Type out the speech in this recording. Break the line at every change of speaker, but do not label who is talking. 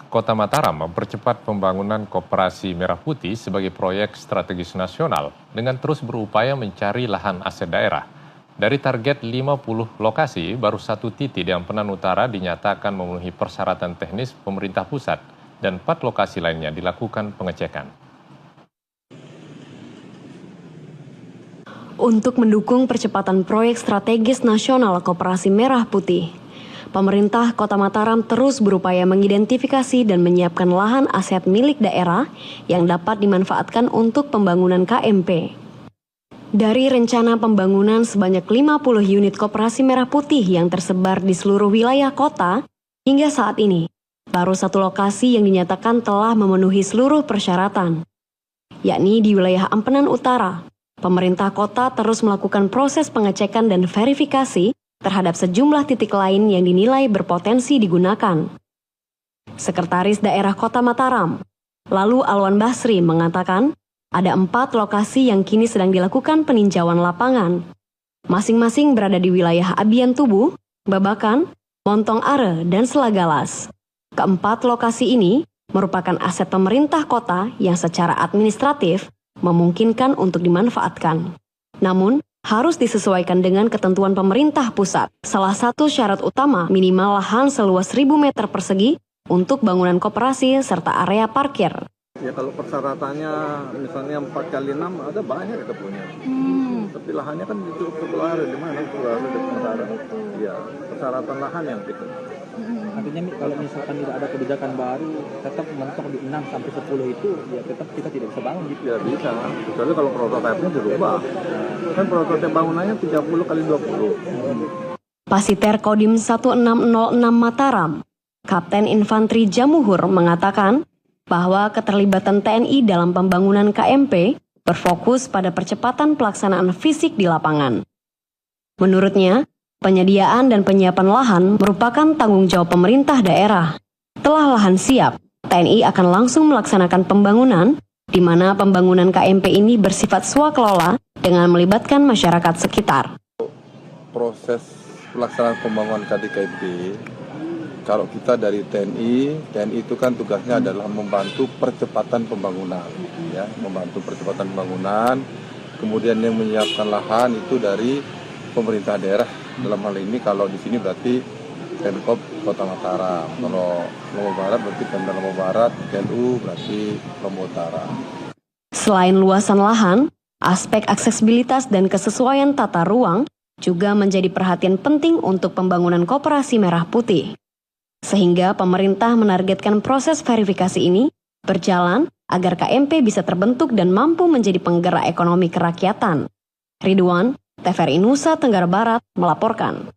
Kota Mataram mempercepat pembangunan Koperasi Merah Putih sebagai proyek strategis nasional dengan terus berupaya mencari lahan aset daerah. Dari target 50 lokasi, baru 1 titik di Ampenan Utara dinyatakan memenuhi persyaratan teknis pemerintah pusat dan 4 lokasi lainnya dilakukan pengecekan.
Untuk mendukung percepatan proyek strategis nasional Koperasi Merah Putih, pemerintah Kota Mataram terus berupaya mengidentifikasi dan menyiapkan lahan aset milik daerah yang dapat dimanfaatkan untuk pembangunan KMP. Dari rencana pembangunan sebanyak 50 unit Koperasi Merah Putih yang tersebar di seluruh wilayah kota, hingga saat ini, baru 1 lokasi yang dinyatakan telah memenuhi seluruh persyaratan, yakni di wilayah Ampenan Utara. Pemerintah kota terus melakukan proses pengecekan dan verifikasi terhadap sejumlah titik lain yang dinilai berpotensi digunakan. Sekretaris Daerah Kota Mataram, lalu Alwan Basri, mengatakan ada 4 lokasi yang kini sedang dilakukan peninjauan lapangan. Masing-masing berada di wilayah Abian Tubuh, Babakan, Montong Are, dan Selagalas. Keempat lokasi ini merupakan aset pemerintah kota yang secara administratif memungkinkan untuk dimanfaatkan. Namun, harus disesuaikan dengan ketentuan pemerintah pusat. Salah satu syarat utama minimal lahan seluas 1.000 meter persegi untuk bangunan koperasi serta area parkir.
Ya kalau persyaratannya misalnya 4x6 ada banyak kita punya. Tapi lahannya kan cukup ada di mana? Ada di Mataram. Ya, persyaratan lahan yang kita.
Artinya kalau misalkan tidak ada kebijakan baru, tetap mentok di 6 sampai 10 itu, ya tetap kita tidak bisa bangun gitu.
Ya bisa, kecuali kalau prototipenya dirubah. Kan prototip bangunannya 30x20.
Pasiter Kodim 1606 Mataram, Kapten Infanteri Jamuhur mengatakan bahwa keterlibatan TNI dalam pembangunan KMP berfokus pada percepatan pelaksanaan fisik di lapangan. Menurutnya, penyediaan dan penyiapan lahan merupakan tanggung jawab pemerintah daerah. Setelah lahan siap, TNI akan langsung melaksanakan pembangunan, di mana pembangunan KMP ini bersifat swakelola dengan melibatkan masyarakat sekitar.
Proses pelaksanaan pembangunan KDKP, kalau kita dari TNI itu kan tugasnya adalah membantu percepatan pembangunan, ya, membantu percepatan pembangunan. Kemudian yang menyiapkan lahan itu dari pemerintah daerah. Dalam hal ini kalau di sini berarti Pemkop Kota Mataram. Kalau Lombok Barat berarti Pemda Lombok Barat, TNU berarti Lombok Utara.
Selain luasan lahan, aspek aksesibilitas dan kesesuaian tata ruang juga menjadi perhatian penting untuk pembangunan Koperasi Merah Putih. Sehingga pemerintah menargetkan proses verifikasi ini berjalan agar KMP bisa terbentuk dan mampu menjadi penggerak ekonomi kerakyatan. Ridwan, TVRI Nusa Tenggara Barat melaporkan.